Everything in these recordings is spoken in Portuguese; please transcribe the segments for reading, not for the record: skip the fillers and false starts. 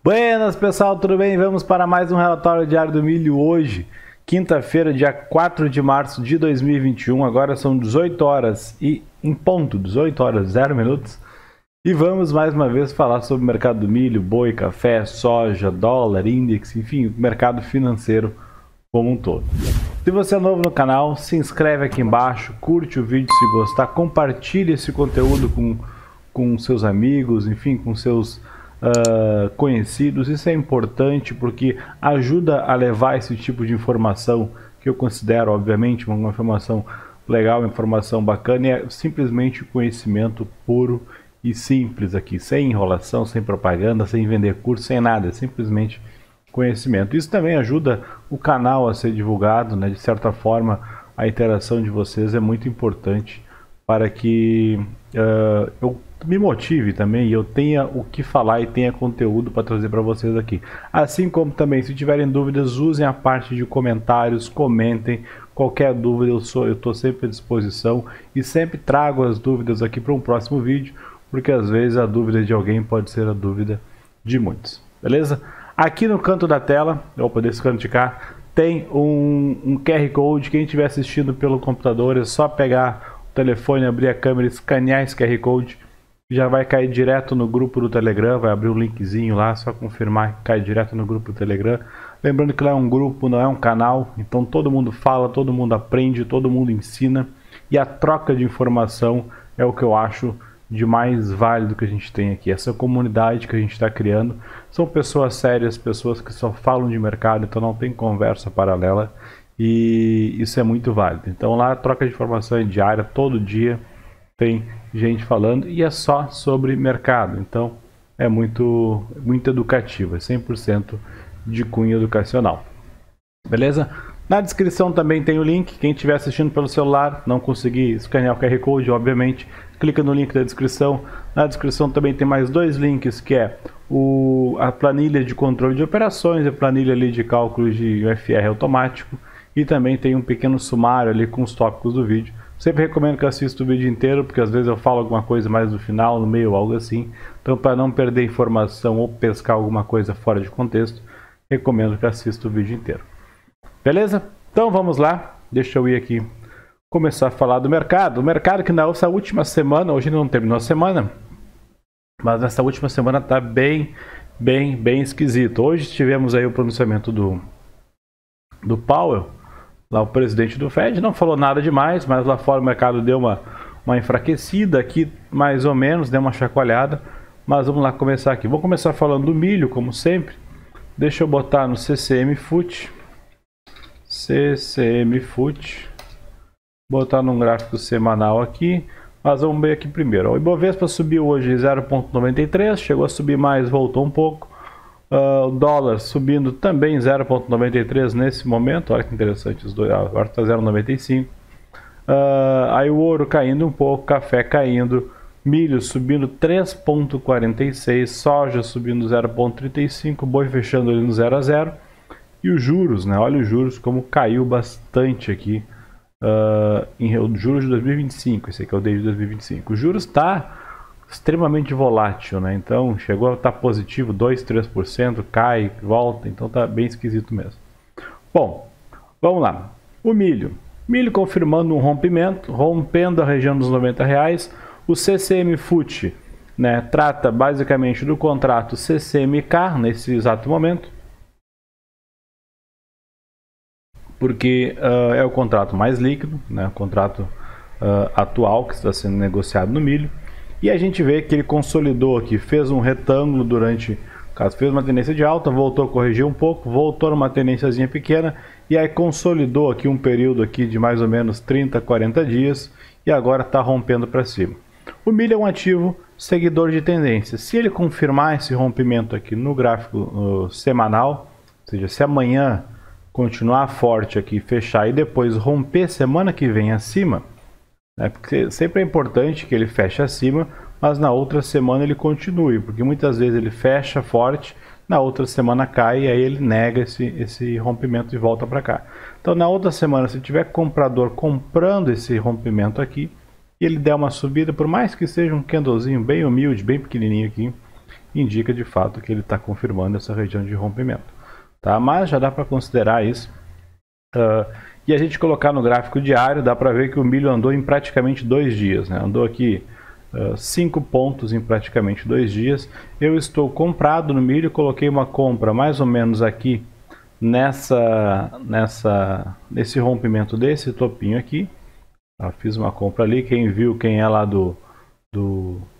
Buenas pessoal, tudo bem? Vamos para mais um relatório diário do milho hoje, quinta-feira, dia 4 de março de 2021. Agora são 18 horas e em ponto, 18 horas 0 minutos. E vamos mais uma vez falar sobre o mercado do milho, boi, café, soja, dólar, índice, enfim, o mercado financeiro como um todo. Se você é novo no canal, se inscreve aqui embaixo, curte o vídeo se gostar, compartilhe esse conteúdo com seus amigos, enfim, com seus conhecidos. Isso é importante porque ajuda a levar esse tipo de informação que eu considero, obviamente, uma informação legal, uma informação bacana, e é simplesmente conhecimento puro e simples aqui, sem enrolação, sem propaganda, sem vender curso, sem nada, é simplesmente conhecimento. Isso também ajuda o canal a ser divulgado, né? De certa forma, a interação de vocês é muito importante para que eu me motive também e eu tenha o que falar e tenha conteúdo para trazer para vocês aqui. Assim como também, se tiverem dúvidas, usem a parte de comentários, comentem. Qualquer dúvida eu estou sempre à disposição e sempre trago as dúvidas aqui para um próximo vídeo, porque às vezes a dúvida de alguém pode ser a dúvida de muitos, beleza? Aqui no canto da tela, opa, desse canto de cá, tem um QR Code. Quem estiver assistindo pelo computador é só pegar o telefone, abrir a câmera, escanear esse QR Code, já vai cair direto no grupo do Telegram, vai abrir um linkzinho lá, só confirmar que cai direto no grupo do Telegram. Lembrando que lá é um grupo, não é um canal, então todo mundo fala, todo mundo aprende, todo mundo ensina, e a troca de informação é o que eu acho de mais válido que a gente tem aqui. Essa comunidade que a gente está criando são pessoas sérias, pessoas que só falam de mercado, então não tem conversa paralela, e isso é muito válido. Então lá a troca de informação é diária, todo dia tem gente falando e é só sobre mercado, então é muito educativo, é 100% de cunho educacional, beleza? Na descrição também tem o link. Quem estiver assistindo pelo celular, não conseguir escanear o QR Code, obviamente, clica no link da descrição. Na descrição também tem mais dois links, que é a planilha de controle de operações, a planilha ali de cálculo de UFR automático, e também tem um pequeno sumário ali com os tópicos do vídeo. Sempre recomendo que assista o vídeo inteiro, porque às vezes eu falo alguma coisa mais no final, no meio, algo assim. Então, para não perder informação ou pescar alguma coisa fora de contexto, recomendo que assista o vídeo inteiro. Beleza? Então vamos lá, deixa eu ir aqui começar a falar do mercado. O mercado que nessa última semana, hoje não terminou a semana, mas nessa última semana está bem esquisito. Hoje tivemos aí o pronunciamento do Powell, lá o presidente do Fed, não falou nada demais, mas lá fora o mercado deu uma enfraquecida, aqui mais ou menos, deu uma chacoalhada, mas vamos lá começar aqui. Vou começar falando do milho, como sempre. Deixa eu botar no CCM FUT, botar num gráfico semanal aqui, mas vamos ver aqui primeiro. O Ibovespa subiu hoje 0,93, chegou a subir mais, voltou um pouco. O dólar subindo também 0,93 nesse momento, olha que interessante, os dois, agora está 0,95. Aí o ouro caindo um pouco, café caindo, milho subindo 3,46, soja subindo 0,35, boi fechando ali no 0 a 0. E os juros, né? Olha os juros como caiu bastante aqui, em juros de 2025, esse aqui é o desde 2025. O juros está extremamente volátil, né? Então chegou a estar positivo 2, 3%, cai, volta, então tá bem esquisito mesmo. Bom, vamos lá. O milho confirmando um rompimento, rompendo a região dos R$90. O CCM FUT, né, trata basicamente do contrato CCMK nesse exato momento, porque é o contrato mais líquido, né, o contrato atual que está sendo negociado no milho. E a gente vê que ele consolidou aqui, fez um retângulo durante, caso fez uma tendência de alta, voltou a corrigir um pouco, voltou numa tendênciazinha pequena, e aí consolidou aqui um período aqui de mais ou menos 30, 40 dias, e agora está rompendo para cima. O milho é um ativo seguidor de tendência. Se ele confirmar esse rompimento aqui no gráfico semanal, ou seja, se amanhã continuar forte aqui, fechar e depois romper semana que vem acima, né, porque sempre é importante que ele feche acima, mas na outra semana ele continue, porque muitas vezes ele fecha forte, na outra semana cai e aí ele nega esse rompimento e volta para cá. Então na outra semana, se tiver comprador comprando esse rompimento aqui, e ele der uma subida, por mais que seja um candlezinho bem humilde, bem pequenininho aqui, indica de fato que ele está confirmando essa região de rompimento, tá? Mas já dá para considerar isso. E a gente colocar no gráfico diário, dá para ver que o milho andou em praticamente 2 dias, né? Andou aqui 5 pontos em praticamente 2 dias. Eu estou comprado no milho, coloquei uma compra mais ou menos aqui nesse rompimento desse topinho aqui. Fiz uma compra ali. Quem viu, quem é lá do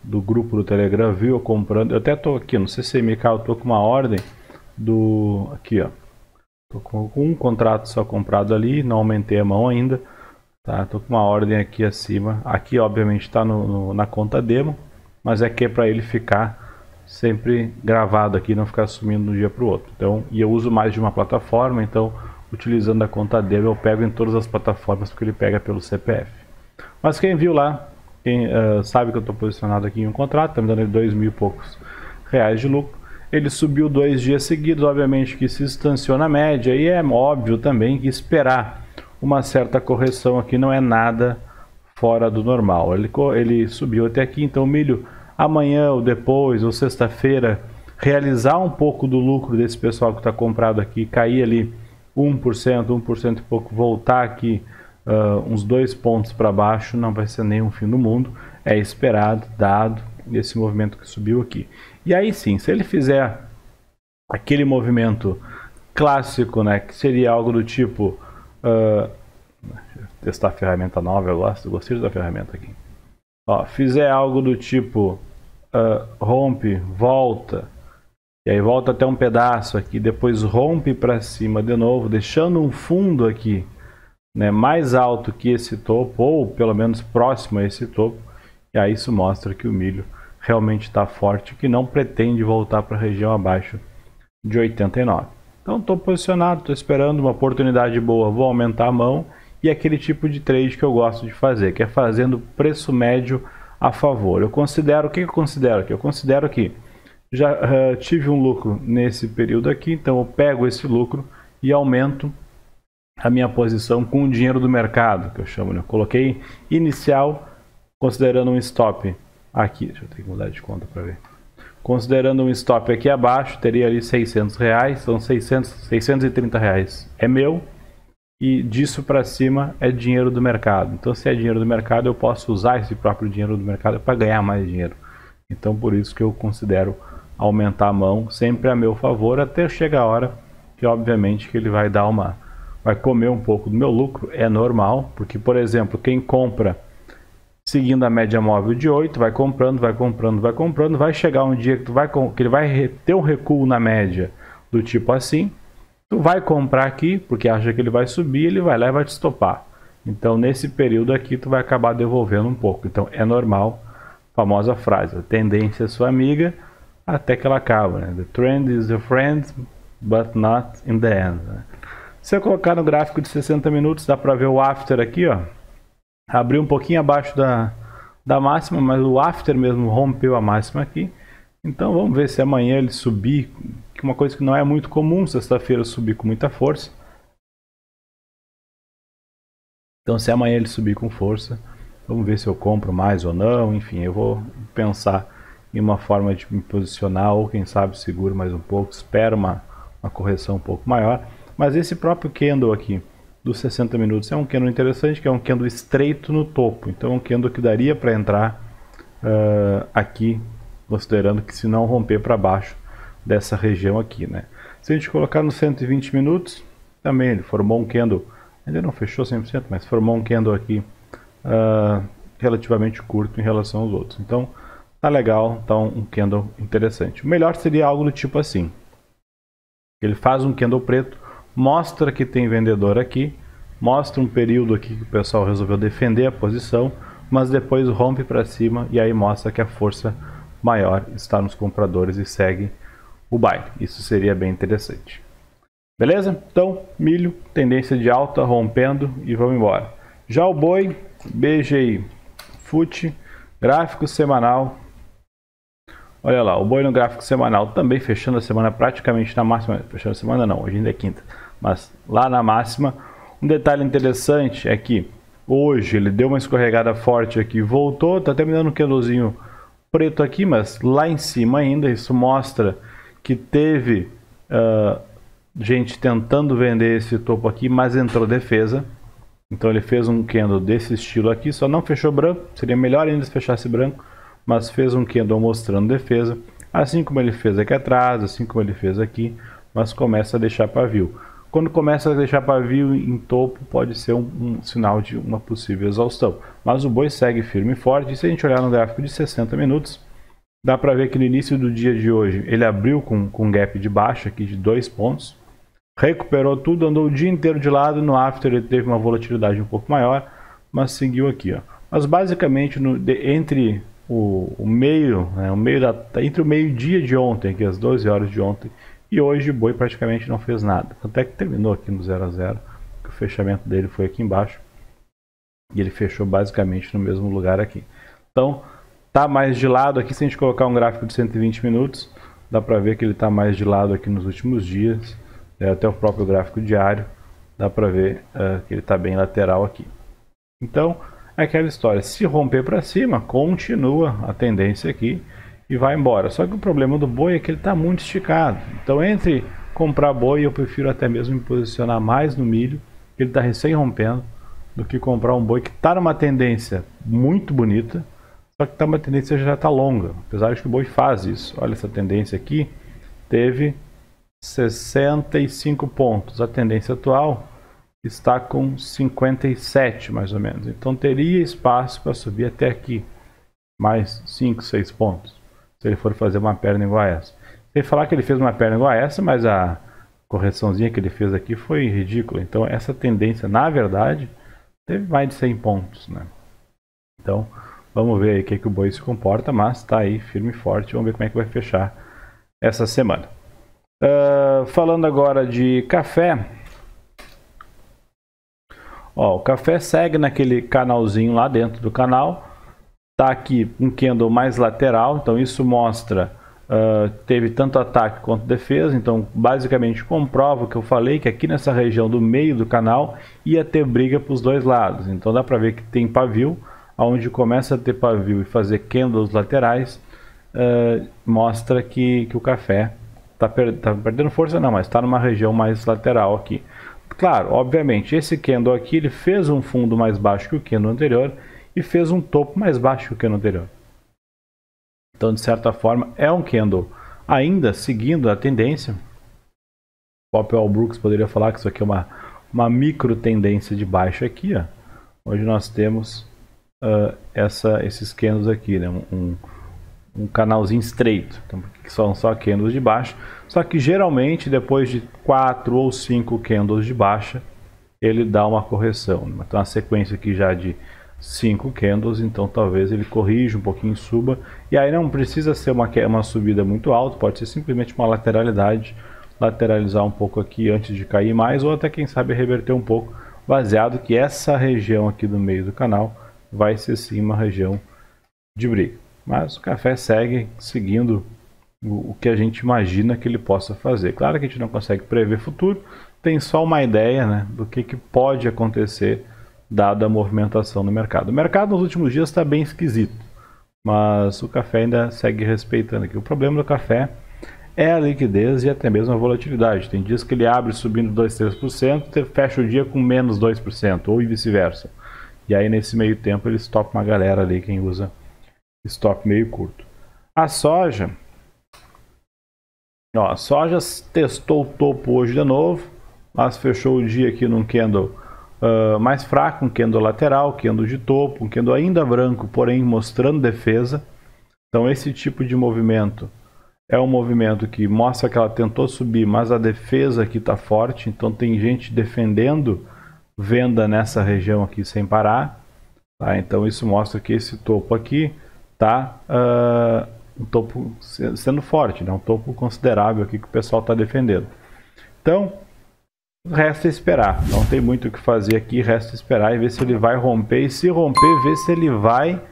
grupo do Telegram, viu eu comprando. Eu até estou aqui no CCMK, eu estou com uma ordem aqui, ó. Estou com um contrato só comprado ali, não aumentei a mão ainda. Tá, estou com uma ordem aqui acima. Aqui obviamente está na conta demo, mas é que é para ele ficar sempre gravado aqui, não ficar sumindo de um dia para o outro. Então, e eu uso mais de uma plataforma, então utilizando a conta demo eu pego em todas as plataformas, porque ele pega pelo CPF. Mas quem viu lá, quem sabe que eu estou posicionado aqui em um contrato, está me dando 2.000 e poucos reais de lucro. Ele subiu 2 dias seguidos, obviamente que se distanciou na média, e é óbvio também que esperar uma certa correção aqui não é nada fora do normal. Ele subiu até aqui, então o milho amanhã ou depois, ou sexta-feira, realizar um pouco do lucro desse pessoal que está comprado aqui, cair ali 1% e pouco, voltar aqui uns 2 pontos para baixo, não vai ser nenhum fim do mundo, é esperado, dado esse movimento que subiu aqui. E aí sim, se ele fizer aquele movimento clássico, né, que seria algo do tipo testar a ferramenta nova, eu gostei da ferramenta aqui. Ó, fizer algo do tipo rompe, volta, e aí volta até um pedaço aqui, depois rompe para cima de novo, deixando um fundo aqui, né, mais alto que esse topo, ou pelo menos próximo a esse topo, e aí isso mostra que o milho realmente está forte, que não pretende voltar para a região abaixo de 89. Então estou posicionado, estou esperando uma oportunidade boa, vou aumentar a mão, e aquele tipo de trade que eu gosto de fazer, que é fazendo preço médio a favor. Eu considero, o que eu considero aqui? Eu considero que já tive um lucro nesse período aqui, então eu pego esse lucro e aumento a minha posição com o dinheiro do mercado, que eu chamo, né? Eu coloquei inicial, considerando um stop aqui, deixa eu ter que mudar de conta para ver. Considerando um stop aqui abaixo, teria ali 600 reais, são 630 reais é meu, e disso para cima é dinheiro do mercado. Então se é dinheiro do mercado, eu posso usar esse próprio dinheiro do mercado para ganhar mais dinheiro. Então por isso que eu considero aumentar a mão sempre a meu favor, até chegar a hora que obviamente que ele vai comer um pouco do meu lucro, é normal, porque por exemplo, quem compra seguindo a média móvel de 8, vai comprando, vai chegar um dia que ele vai ter um recuo na média do tipo assim, tu vai comprar aqui, porque acha que ele vai subir, ele vai lá e vai te estopar. Então nesse período aqui tu vai acabar devolvendo um pouco, então é normal, famosa frase, a tendência é sua amiga, até que ela acaba, né? The trend is your friend, but not in the end, né? Se eu colocar no gráfico de 60 minutos, dá para ver o after aqui, ó. Abriu um pouquinho abaixo da máxima, mas o after mesmo rompeu a máxima aqui. Então vamos ver se amanhã ele subir, que uma coisa que não é muito comum, sexta-feira subir com muita força. Então se amanhã ele subir com força, vamos ver se eu compro mais ou não. Enfim, eu vou pensar em uma forma de me posicionar, ou quem sabe seguro mais um pouco, espero uma correção um pouco maior. Mas esse próprio candle aqui dos 60 minutos é um candle interessante, que é um candle estreito no topo. Então é um candle que daria para entrar aqui, considerando que se não romper para baixo dessa região aqui, né? Se a gente colocar nos 120 minutos, também ele formou um candle, ainda não fechou 100%, mas formou um candle aqui relativamente curto em relação aos outros. Então tá legal, tá um candle interessante. O melhor seria algo do tipo assim. Ele faz um candle preto, mostra que tem vendedor aqui, mostra um período aqui que o pessoal resolveu defender a posição, mas depois rompe para cima e aí mostra que a força maior está nos compradores e segue o baile. Isso seria bem interessante. Beleza? Então, milho, tendência de alta, rompendo e vamos embora. Já o boi, BGI FUT, gráfico semanal. Olha lá, o boi no gráfico semanal também fechando a semana praticamente na máxima. Fechando a semana não, hoje ainda é quinta. Mas lá na máxima, um detalhe interessante é que hoje ele deu uma escorregada forte aqui, voltou, está terminando um candlezinho um preto aqui, mas lá em cima ainda. Isso mostra que teve gente tentando vender esse topo aqui, mas entrou defesa. Então ele fez um candle desse estilo aqui, só não fechou branco. Seria melhor ainda se fechasse branco, mas fez um candle mostrando defesa, assim como ele fez aqui atrás, assim como ele fez aqui, mas começa a deixar pavio. Quando começa a deixar pavio em topo, pode ser um sinal de uma possível exaustão. Mas o boi segue firme e forte. E se a gente olhar no gráfico de 60 minutos, dá para ver que no início do dia de hoje ele abriu com um gap de baixa aqui de 2 pontos. Recuperou tudo, andou o dia inteiro de lado. No after ele teve uma volatilidade um pouco maior, mas seguiu aqui, ó. Mas basicamente entre o meio, né, entre o meio-dia de ontem, que é as 12 horas de ontem, e hoje o boi praticamente não fez nada. Até que terminou aqui no 0 a 0, que o fechamento dele foi aqui embaixo. E ele fechou basicamente no mesmo lugar aqui. Então, tá mais de lado aqui. Se a gente colocar um gráfico de 120 minutos, dá para ver que ele está mais de lado aqui nos últimos dias. Até o próprio gráfico diário, dá para ver que ele está bem lateral aqui. Então, é aquela história. Se romper para cima, continua a tendência aqui e vai embora. Só que o problema do boi é que ele está muito esticado. Então, entre comprar boi, eu prefiro até mesmo me posicionar mais no milho, que ele está recém rompendo, do que comprar um boi que está numa tendência muito bonita, só que está uma tendência que já está longa. Apesar de que o boi faz isso. Olha essa tendência aqui, teve 65 pontos. A tendência atual está com 57 mais ou menos. Então teria espaço para subir até aqui, mais 5, 6 pontos, se ele for fazer uma perna igual a essa. Sem falar que ele fez uma perna igual a essa, mas a correçãozinha que ele fez aqui foi ridícula. Então essa tendência, na verdade, teve mais de 100 pontos, né? Então vamos ver aí o que o boi se comporta, mas está aí firme e forte. Vamos ver como é que vai fechar essa semana. Falando agora de café, ó, o café segue naquele canalzinho lá dentro do canal, tá aqui um candle mais lateral, então isso mostra teve tanto ataque quanto defesa. Então basicamente comprova o que eu falei, que aqui nessa região do meio do canal ia ter briga para os dois lados. Então dá para ver que tem pavio, onde começa a ter pavio e fazer candles laterais, mostra que o café tá perdendo força, não, mas está numa região mais lateral aqui. Claro, obviamente, esse candle aqui ele fez um fundo mais baixo que o candle anterior e fez um topo mais baixo que o candle anterior. Então, de certa forma, é um candle ainda seguindo a tendência. O Powell Brooks poderia falar que isso aqui é uma micro tendência de baixa aqui, ó. Hoje nós temos esses candles aqui, né? Um canalzinho estreito, então, que são só candles de baixa, só que geralmente depois de 4 ou 5 candles de baixa, ele dá uma correção. Então a sequência aqui já de 5 candles, então talvez ele corrija um pouquinho, suba, e aí não precisa ser uma subida muito alta, pode ser simplesmente uma lateralidade, lateralizar um pouco aqui antes de cair mais, ou até quem sabe reverter um pouco, baseado que essa região aqui do meio do canal vai ser sim uma região de briga. Mas o café segue seguindo o que a gente imagina que ele possa fazer. Claro que a gente não consegue prever futuro, tem só uma ideia, né, do que pode acontecer dada a movimentação no mercado. O mercado nos últimos dias está bem esquisito, mas o café ainda segue respeitando aqui. O problema do café é a liquidez e até mesmo a volatilidade. Tem dias que ele abre subindo 2, 3%, fecha o dia com menos 2%, ou vice-versa. E aí nesse meio tempo ele stop uma galera ali, quem usa stop meio curto. A soja, ó, a soja testou o topo hoje de novo, mas fechou o dia aqui num candle mais fraco, um candle lateral, candle de topo, um candle ainda branco, porém mostrando defesa. Então esse tipo de movimento é um movimento que mostra que ela tentou subir, mas a defesa aqui está forte, então tem gente defendendo venda nessa região aqui sem parar, tá? Então isso mostra que esse topo aqui tá um topo sendo forte, né? Um topo considerável aqui que o pessoal está defendendo. Então resta esperar, não tem muito o que fazer aqui, resta esperar e ver se ele vai romper, e se romper, ver se ele vai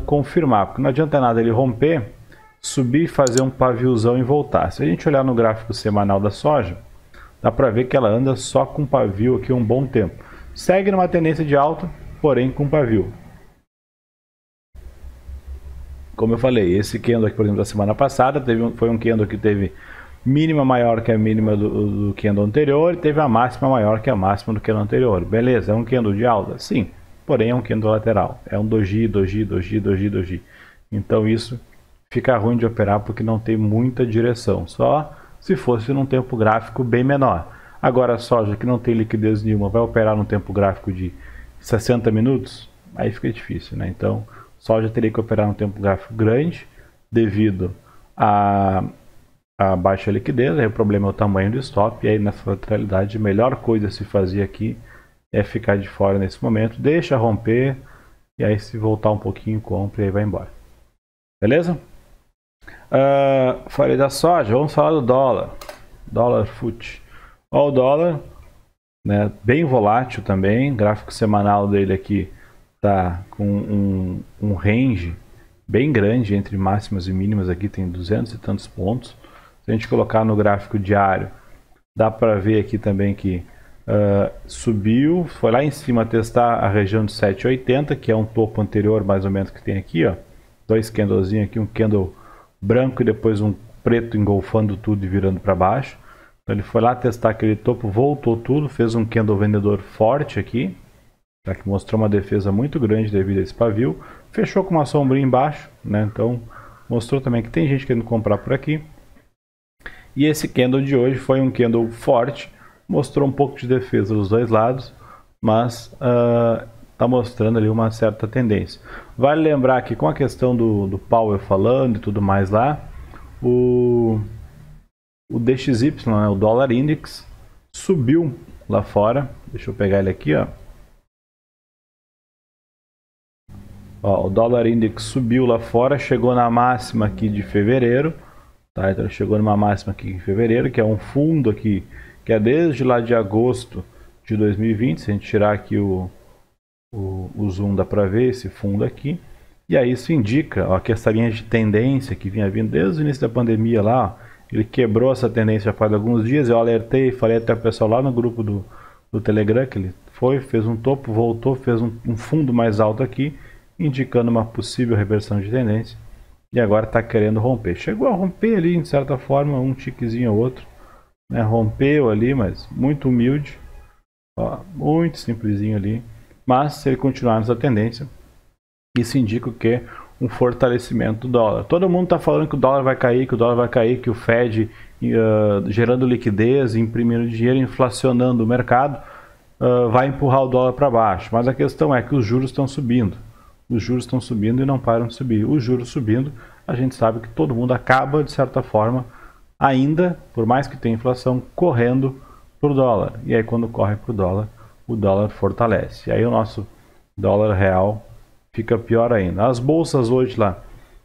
confirmar, porque não adianta nada ele romper, subir, fazer um paviozão e voltar. Se a gente olhar no gráfico semanal da soja, dá para ver que ela anda só com pavio aqui um bom tempo, segue numa tendência de alta, porém com pavio. como eu falei, esse candle aqui, por exemplo, da semana passada, foi um candle que teve mínima maior que a mínima do candle anterior e teve a máxima maior que a máxima do candle anterior. Beleza, é um candle de alta? Sim, porém é um candle lateral. É um doji, doji, doji, doji, doji. Então isso fica ruim de operar porque não tem muita direção. Só se fosse num tempo gráfico bem menor. Agora a soja que não tem liquidez nenhuma vai operar num tempo gráfico de 60 minutos? Aí fica difícil, né? Então soja teria que operar num tempo gráfico grande devido a baixa liquidez, aí o problema é o tamanho do stop, e aí nessa lateralidade a melhor coisa a se fazer aqui é ficar de fora nesse momento, deixa romper, e aí se voltar um pouquinho, compra e aí vai embora. Beleza? Falei da soja, vamos falar do dólar. Dólar FUT. Ó, o dólar, né, bem volátil também, gráfico semanal dele aqui tá com um range bem grande entre máximas e mínimas, aqui tem 200 e tantos pontos. Se a gente colocar no gráfico diário, dá para ver aqui também que subiu, foi lá em cima testar a região de 7,80, que é um topo anterior mais ou menos que tem aqui, ó. Dois candlezinhos aqui, um candle branco e depois um preto engolfando tudo e virando para baixo. Então ele foi lá testar aquele topo, voltou tudo, fez um candle vendedor forte aqui, tá, que mostrou uma defesa muito grande devido a esse pavio, fechou com uma sombrinha embaixo, né? Então mostrou também que tem gente querendo comprar por aqui. E esse candle de hoje foi um candle forte, mostrou um pouco de defesa dos dois lados, mas está mostrando ali uma certa tendência. Vale lembrar que com a questão do Powell falando e tudo mais lá, o DXY, né, o Dollar Index, subiu lá fora. Deixa eu pegar ele aqui, ó. O Dollar Index subiu lá fora, chegou na máxima aqui de fevereiro. Tá, então chegou numa máxima aqui em fevereiro, que é um fundo aqui, que é desde lá de agosto de 2020. Se a gente tirar aqui o zoom, dá para ver esse fundo aqui. E aí isso indica, ó, que essa linha de tendência que vinha vindo desde o início da pandemia lá, ó, ele quebrou essa tendência faz alguns dias. Eu alertei, falei até o pessoal lá no grupo do Telegram, que ele fez um topo, voltou, fez um fundo mais alto aqui, indicando uma possível reversão de tendência. E agora está querendo romper. Chegou a romper ali, de certa forma, um tiquezinho ou outro, né? Rompeu ali, mas muito humilde, ó, muito simplesinho ali. Mas se ele continuar nessa tendência, isso indica o que? Um fortalecimento do dólar. Todo mundo está falando que o dólar vai cair, que o dólar vai cair, que o Fed gerando liquidez, imprimindo dinheiro, inflacionando o mercado, vai empurrar o dólar para baixo. Mas a questão é que os juros estão subindo. Os juros estão subindo e não param de subir. Os juros subindo, a gente sabe que todo mundo acaba, de certa forma, ainda, por mais que tenha inflação, correndo para o dólar. E aí quando corre para o dólar fortalece. E aí o nosso dólar real fica pior ainda. As bolsas hoje lá,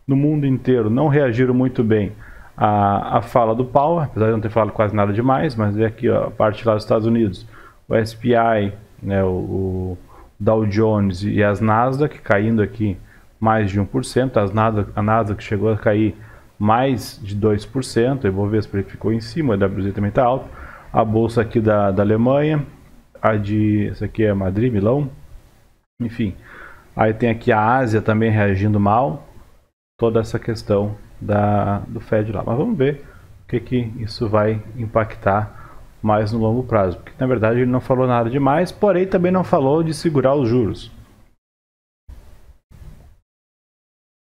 no mundo inteiro, não reagiram muito bem à fala do Powell, apesar de não ter falado quase nada demais, mas é aqui, ó, a parte lá dos Estados Unidos, o SPI, né, o Dow Jones e as Nasdaq caindo aqui mais de 1%, a Nasdaq chegou a cair mais de 2%, eu vou ver se ele ficou em cima, a WZ também está alto, a bolsa aqui da Alemanha, essa aqui é Madrid, Milão, enfim, aí tem aqui a Ásia também reagindo mal, toda essa questão do Fed lá, mas vamos ver o que isso vai impactar mais no longo prazo, porque na verdade ele não falou nada demais, porém também não falou de segurar os juros.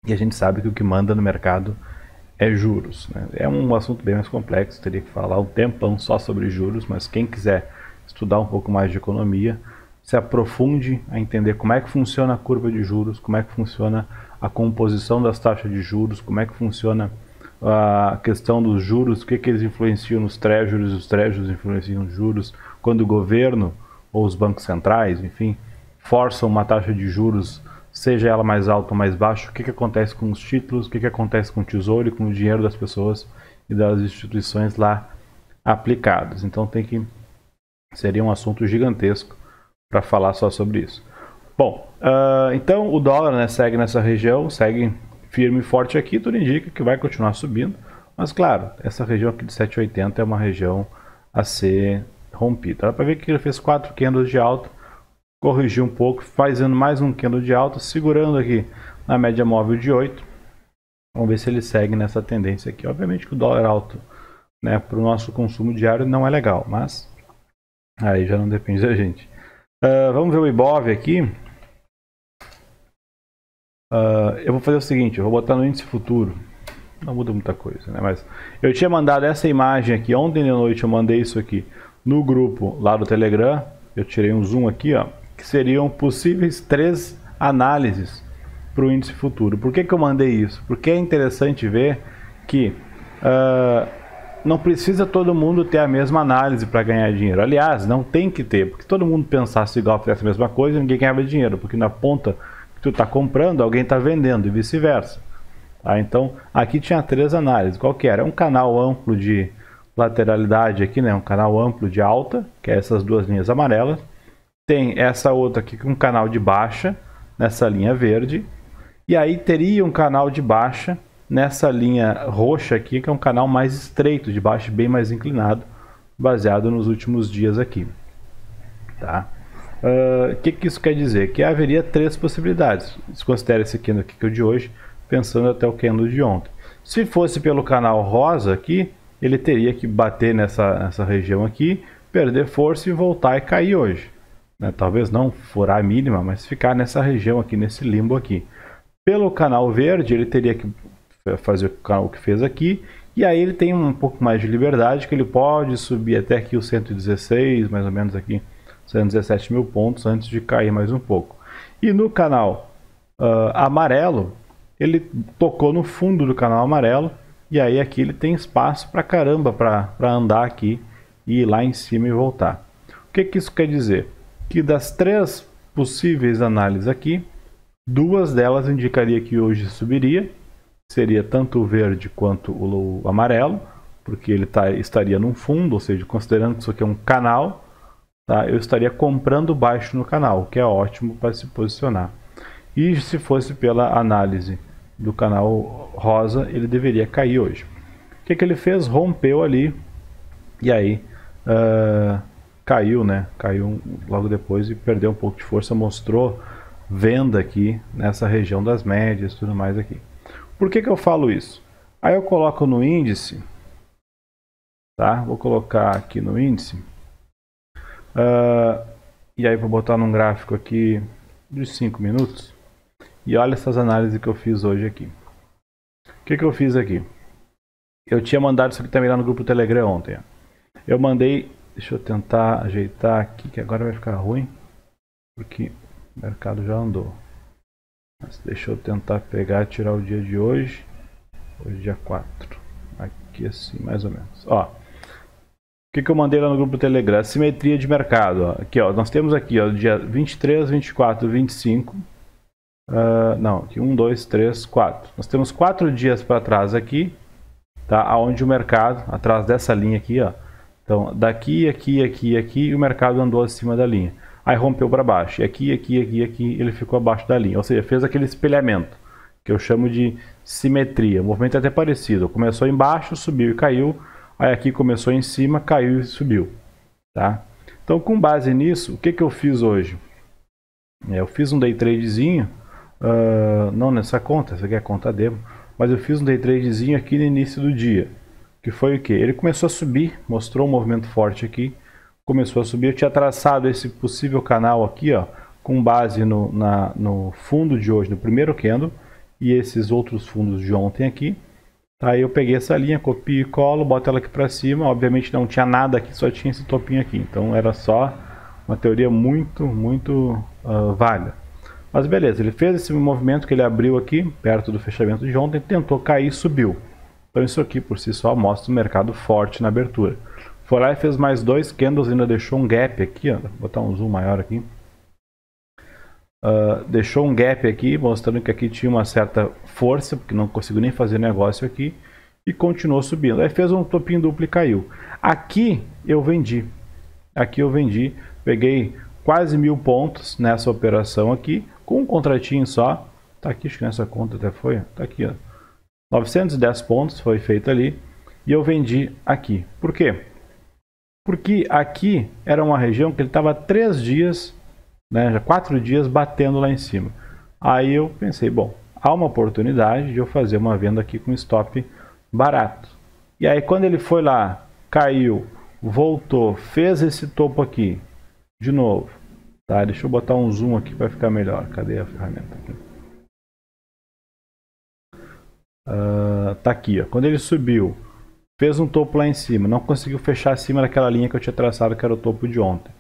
E a gente sabe que o que manda no mercado é juros, né? É um assunto bem mais complexo, teria que falar um tempão só sobre juros, mas quem quiser estudar um pouco mais de economia, se aprofunde a entender como é que funciona a curva de juros, como é que funciona a composição das taxas de juros, como é que funciona a questão dos juros, o que eles influenciam nos treasuries, os treasuries influenciam nos juros, quando o governo ou os bancos centrais, enfim, forçam uma taxa de juros, seja ela mais alta ou mais baixa, o que acontece com os títulos, o que acontece com o tesouro e com o dinheiro das pessoas e das instituições lá aplicadas. Então seria um assunto gigantesco para falar só sobre isso. Bom, então o dólar, né, segue nessa região, segue firme e forte aqui, tudo indica que vai continuar subindo, mas claro, essa região aqui de 7,80 é uma região a ser rompida. Dá para ver que ele fez 4 candles de alta, corrigiu um pouco, fazendo mais um candle de alta, segurando aqui na média móvel de 8, Vamos ver se ele segue nessa tendência aqui. Obviamente que o dólar alto, né, para o nosso consumo diário não é legal, mas aí já não depende da gente. Vamos ver o Ibov aqui. Eu vou fazer o seguinte, eu vou botar no índice futuro. Não muda muita coisa, né? Mas eu tinha mandado essa imagem aqui, ontem de noite eu mandei isso aqui no grupo lá do Telegram. Eu tirei um zoom aqui, ó, que seriam possíveis 3 análises para o índice futuro. Por que eu mandei isso? Porque é interessante ver que não precisa todo mundo ter a mesma análise para ganhar dinheiro. Aliás, não tem que ter, porque todo mundo pensasse igual, fizesse a mesma coisa, ninguém ganhava dinheiro, porque na ponta que tu está comprando, alguém está vendendo e vice-versa. Então, aqui tinha 3 análises. Qual que era? É um canal amplo de lateralidade aqui, né? Um canal amplo de alta, que é essas 2 linhas amarelas. Tem essa outra aqui com um canal de baixa, nessa linha verde. E aí teria um canal de baixa nessa linha roxa aqui, que é um canal mais estreito, de baixo bem mais inclinado, baseado nos últimos dias aqui. Tá? Que isso quer dizer? Que haveria 3 possibilidades. Considere esse candle aqui que é o de hoje, pensando até o candle de ontem. Se fosse pelo canal rosa aqui, ele teria que bater nessa região aqui, perder força e voltar e cair hoje. Né? Talvez não furar a mínima, mas ficar nessa região aqui, nesse limbo aqui. Pelo canal verde, ele teria que fazer o canal que fez aqui, e aí ele tem um pouco mais de liberdade, que ele pode subir até aqui os 116, mais ou menos aqui, 117 mil pontos, antes de cair mais um pouco. E no canal amarelo, ele tocou no fundo do canal amarelo, e aí aqui ele tem espaço pra caramba para andar aqui e ir lá em cima e voltar. O que isso quer dizer? Que das 3 possíveis análises aqui, 2 delas indicaria que hoje subiria, seria tanto o verde quanto o amarelo, porque ele estaria num fundo, ou seja, considerando que isso aqui é um canal, tá? Eu estaria comprando baixo no canal, o que é ótimo para se posicionar. E se fosse pela análise do canal rosa, ele deveria cair hoje. O que ele fez? Rompeu ali, e aí caiu, né? Caiu logo depois e perdeu um pouco de força, mostrou venda aqui nessa região das médias e tudo mais aqui. Por que eu falo isso? Aí eu coloco no índice, tá? Vou colocar aqui no índice, e aí vou botar num gráfico aqui de 5 minutos, e olha essas análises que eu fiz hoje aqui. O que eu fiz aqui? Eu tinha mandado isso aqui também lá no grupo Telegram ontem. Eu mandei, deixa eu tentar ajeitar aqui, que agora vai ficar ruim, porque o mercado já andou. Mas deixa eu tentar pegar e tirar o dia de hoje. Hoje dia 4. Aqui assim, mais ou menos. Ó, o que eu mandei lá no grupo Telegram? Simetria de mercado. Ó. Aqui, ó, nós temos aqui, ó, dia 23, 24, 25. Não, aqui 1, 2, 3, 4. Nós temos 4 dias para trás aqui, tá? Onde o mercado, atrás dessa linha aqui, ó. Então, daqui, aqui, e o mercado andou acima da linha. Aí rompeu para baixo. E aqui, ele ficou abaixo da linha. Ou seja, fez aquele espelhamento, que eu chamo de simetria. O movimento é até parecido. Começou embaixo, subiu e caiu. Aí aqui começou em cima, caiu e subiu. Tá? Então, com base nisso, o que eu fiz hoje? Eu fiz um day tradezinho, não nessa conta, essa aqui é a conta demo, mas eu fiz um day tradezinho aqui no início do dia. Que foi o que? Ele começou a subir, mostrou um movimento forte aqui. Começou a subir, eu tinha traçado esse possível canal aqui, ó, com base no fundo de hoje, no primeiro candle, e esses outros fundos de ontem aqui. Aí eu peguei essa linha, copio e colo, boto ela aqui para cima. Obviamente não tinha nada aqui, só tinha esse topinho aqui. Então era só uma teoria muito válida. Mas beleza, ele fez esse movimento que ele abriu aqui, perto do fechamento de ontem, tentou cair e subiu. Então isso aqui por si só mostra o mercado forte na abertura. Foi lá e fez mais 2 candles, ainda deixou um gap aqui, ó. Vou botar um zoom maior aqui. Deixou um gap aqui, mostrando que aqui tinha uma certa força, porque não conseguiu nem fazer negócio aqui, e continuou subindo. Aí fez um topinho duplo e caiu. Aqui eu vendi. Peguei quase 1000 pontos nessa operação aqui, com um contratinho só. Tá aqui, acho que nessa conta até foi. Tá aqui, ó. 910 pontos foi feito ali, e eu vendi aqui. Por quê? Porque aqui era uma região que ele estava 3 dias, né, já 4 dias batendo lá em cima. Aí eu pensei, bom, há uma oportunidade de eu fazer uma venda aqui com stop barato. E aí quando ele foi lá, caiu, voltou, fez esse topo aqui, de novo, tá? Deixa eu botar um zoom aqui para ficar melhor. Cadê a ferramenta aqui? Tá aqui, ó. Quando ele subiu, fez um topo lá em cima, não conseguiu fechar acima daquela linha que eu tinha traçado, que era o topo de ontem.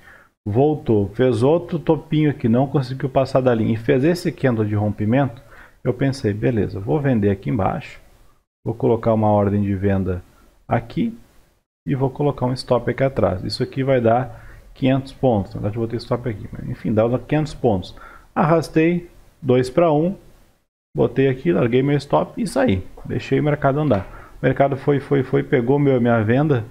Voltou, fez outro topinho aqui, não conseguiu passar da linha e fez esse candle de rompimento. Eu pensei, beleza, vou vender aqui embaixo, vou colocar uma ordem de venda aqui e vou colocar um stop aqui atrás. Isso aqui vai dar 500 pontos, na verdade eu vou ter stop aqui, mas enfim, dá 500 pontos. Arrastei 2 para 1, botei aqui, larguei meu stop e saí, deixei o mercado andar. O mercado foi, pegou minha venda,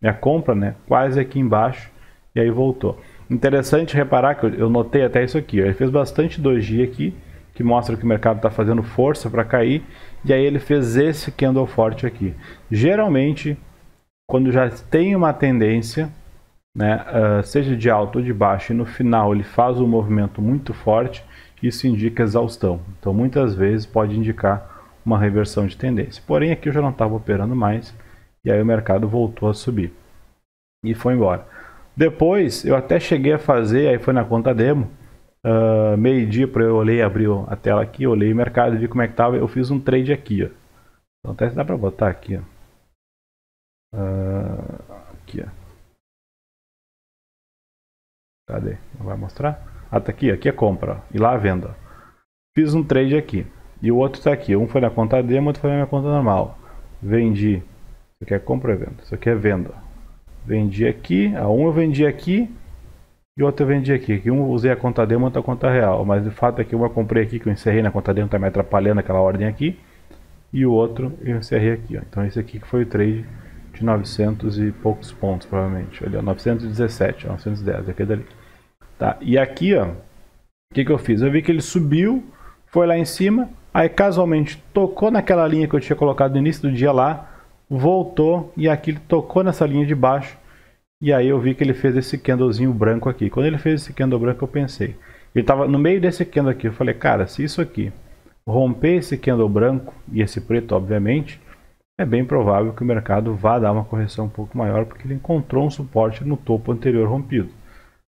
minha compra, né, quase aqui embaixo e aí voltou. Interessante reparar que eu notei até isso aqui, ó, ele fez bastante doji aqui, que mostra que o mercado está fazendo força para cair, e aí ele fez esse candle forte aqui. Geralmente, quando já tem uma tendência, né, seja de alta ou de baixo, e no final ele faz um movimento muito forte, isso indica exaustão. Então muitas vezes pode indicar uma reversão de tendência. Porém aqui eu já não estava operando mais, e aí o mercado voltou a subir. E foi embora. Depois eu até cheguei a fazer, aí foi na conta demo, meio-dia, eu olhei, abri a tela aqui, olhei o mercado e vi como é que estava. Eu fiz um trade aqui, ó. Então até dá para botar aqui, ó. Aqui, ó. Cadê? Não vai mostrar? Ah, tá aqui, aqui é compra, ó. E lá a venda. Fiz um trade aqui. E o outro tá aqui. Um foi na conta demo, outro foi na minha conta normal. Vendi. Isso aqui é compra ou venda? Isso aqui é venda. Vendi aqui. Um eu vendi aqui. E outro eu vendi aqui. Que um eu usei a conta demo, outro a conta real. Mas de fato é que uma eu comprei aqui, que eu encerrei na conta demo, tá me atrapalhando aquela ordem aqui. E o outro eu encerrei aqui, ó. Então esse aqui que foi o trade de 900 e poucos pontos, provavelmente. Ali, ó, 917, ó, 910, aqui dali. Tá, e aqui, ó, o que eu fiz? Eu vi que ele subiu, foi lá em cima, aí casualmente tocou naquela linha que eu tinha colocado no início do dia lá, voltou e aqui ele tocou nessa linha de baixo, e aí eu vi que ele fez esse candlezinho branco aqui. Quando ele fez esse candle branco eu pensei, ele estava no meio desse candle aqui, eu falei, cara, se isso aqui romper esse candle branco e esse preto, obviamente, é bem provável que o mercado vá dar uma correção um pouco maior, porque ele encontrou um suporte no topo anterior rompido.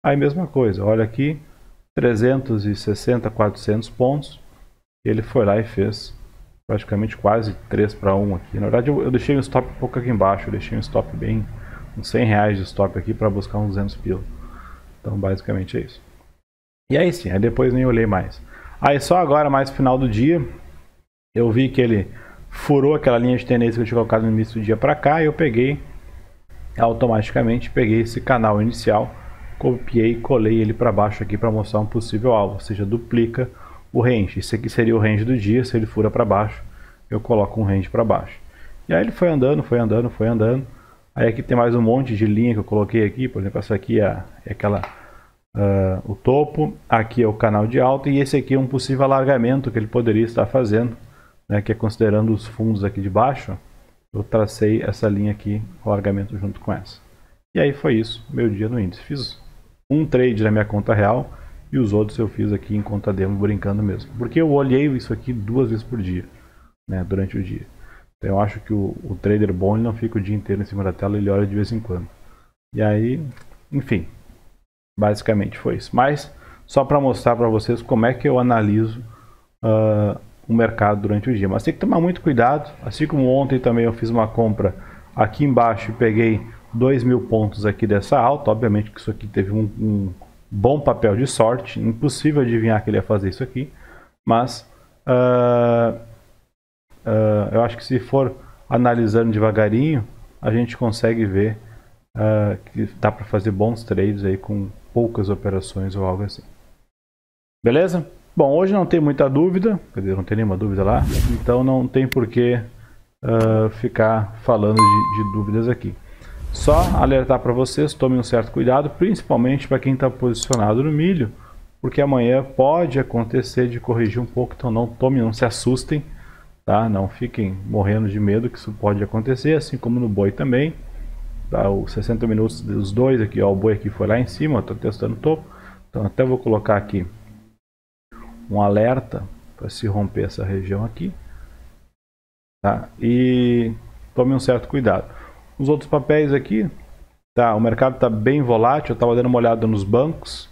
Aí mesma coisa, olha aqui, 360, 400 pontos, ele foi lá e fez praticamente quase 3 para 1 aqui. Na verdade eu deixei um stop um pouco aqui embaixo, eu deixei um stop bem, uns 100 reais de stop aqui para buscar uns 200 pila. Então basicamente é isso. E aí sim, aí depois nem olhei mais. Aí só agora, mais no final do dia, eu vi que ele furou aquela linha de tendência que eu tinha colocado no início do dia para cá, e eu peguei, automaticamente peguei esse canal inicial, copiei e colei ele para baixo aqui para mostrar um possível alvo, ou seja, duplica o range. Esse aqui seria o range do dia, se ele fura para baixo, eu coloco um range para baixo. E aí ele foi andando, foi andando, foi andando. Aí aqui tem mais um monte de linha que eu coloquei aqui, por exemplo, essa aqui é aquela, o topo, aqui é o canal de alta, e esse aqui é um possível alargamento que ele poderia estar fazendo, né, que é considerando os fundos aqui de baixo, eu tracei essa linha aqui, o alargamento junto com essa. E aí foi isso, meu dia no índice. Fiz um trade na minha conta real e os outros eu fiz aqui em conta demo, brincando mesmo. Porque eu olhei isso aqui 2 vezes por dia, né, durante o dia. Então eu acho que o trader bom ele não fica o dia inteiro em cima da tela, ele olha de vez em quando. E aí, enfim, basicamente foi isso. Mas só para mostrar para vocês como é que eu analiso o mercado durante o dia. Mas tem que tomar muito cuidado, assim como ontem também eu fiz uma compra aqui embaixo e peguei 2.000 pontos aqui dessa alta. Obviamente que isso aqui teve um bom papel de sorte, impossível adivinhar que ele ia fazer isso aqui, mas eu acho que se for analisando devagarinho, a gente consegue ver que dá para fazer bons trades aí com poucas operações ou algo assim. Beleza? Bom, hoje não tem muita dúvida, quer dizer, não tem nenhuma dúvida lá, então não tem por que ficar falando de dúvidas aqui. Só alertar para vocês, tomem um certo cuidado, principalmente para quem está posicionado no milho, porque amanhã pode acontecer de corrigir um pouco, então não tomem, não se assustem, tá? Não fiquem morrendo de medo que isso pode acontecer, assim como no boi também. Tá? Os 60 minutos dos dois aqui, ó, o boi aqui foi lá em cima, estou testando o topo, então até vou colocar aqui um alerta para se romper essa região aqui, tá? E tome um certo cuidado. Os outros papéis aqui, tá? O mercado está bem volátil, eu estava dando uma olhada nos bancos.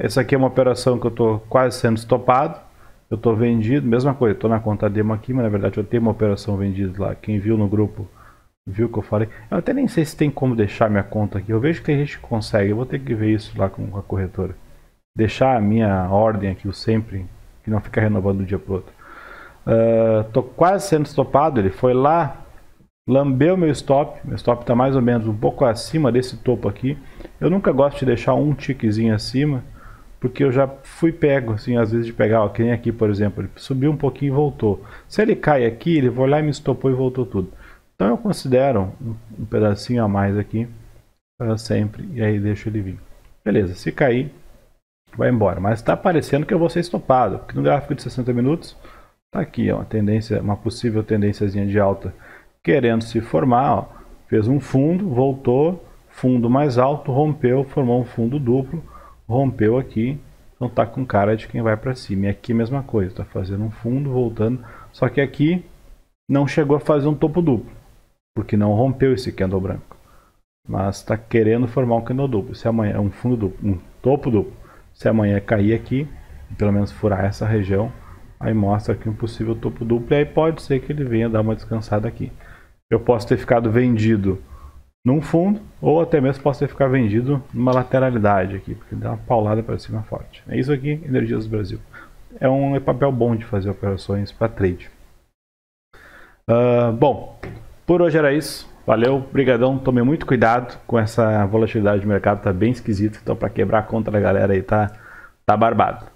Essa aqui é uma operação que eu estou quase sendo estopado. Eu estou vendido, mesma coisa, estou na conta demo aqui, mas na verdade eu tenho uma operação vendida lá. Quem viu no grupo viu que eu falei. Eu até nem sei se tem como deixar minha conta aqui. Eu vejo que tem gente que consegue, eu vou ter que ver isso lá com a corretora. Deixar a minha ordem aqui, o sempre, que não fica renovando de um dia para o outro. Estou quase sendo estopado, ele foi lá, lambeu meu stop está mais ou menos um pouco acima desse topo aqui. Eu nunca gosto de deixar um tiquezinho acima, porque eu já fui pego, assim, às vezes de pegar, ó, que nem aqui, por exemplo, ele subiu um pouquinho e voltou. Se ele cai aqui, ele foi lá e me estopou e voltou tudo. Então eu considero um pedacinho a mais aqui, sempre, e aí deixo ele vir. Beleza, se cair, vai embora. Mas está parecendo que eu vou ser estopado, porque no gráfico de 60 minutos, tá aqui, ó, uma possível tendênciazinha de alta querendo se formar, ó, fez um fundo, voltou, fundo mais alto, rompeu, formou um fundo duplo, rompeu aqui, então tá com cara de quem vai para cima. E aqui a mesma coisa, tá fazendo um fundo, voltando, só que aqui não chegou a fazer um topo duplo, porque não rompeu esse candle branco, mas está querendo formar um candle duplo. Se amanhã é um fundo duplo, um topo duplo, se amanhã cair aqui, pelo menos furar essa região, aí mostra aqui um possível topo duplo, e aí pode ser que ele venha dar uma descansada aqui. Eu posso ter ficado vendido num fundo, ou até mesmo posso ter ficado vendido numa lateralidade aqui, porque dá uma paulada para cima forte. É isso aqui, Energias do Brasil. É um papel bom de fazer operações para trade. Bom, por hoje era isso. Valeu, brigadão. Tome muito cuidado com essa volatilidade do mercado, tá bem esquisito. Então, para quebrar a conta da galera aí, tá barbado.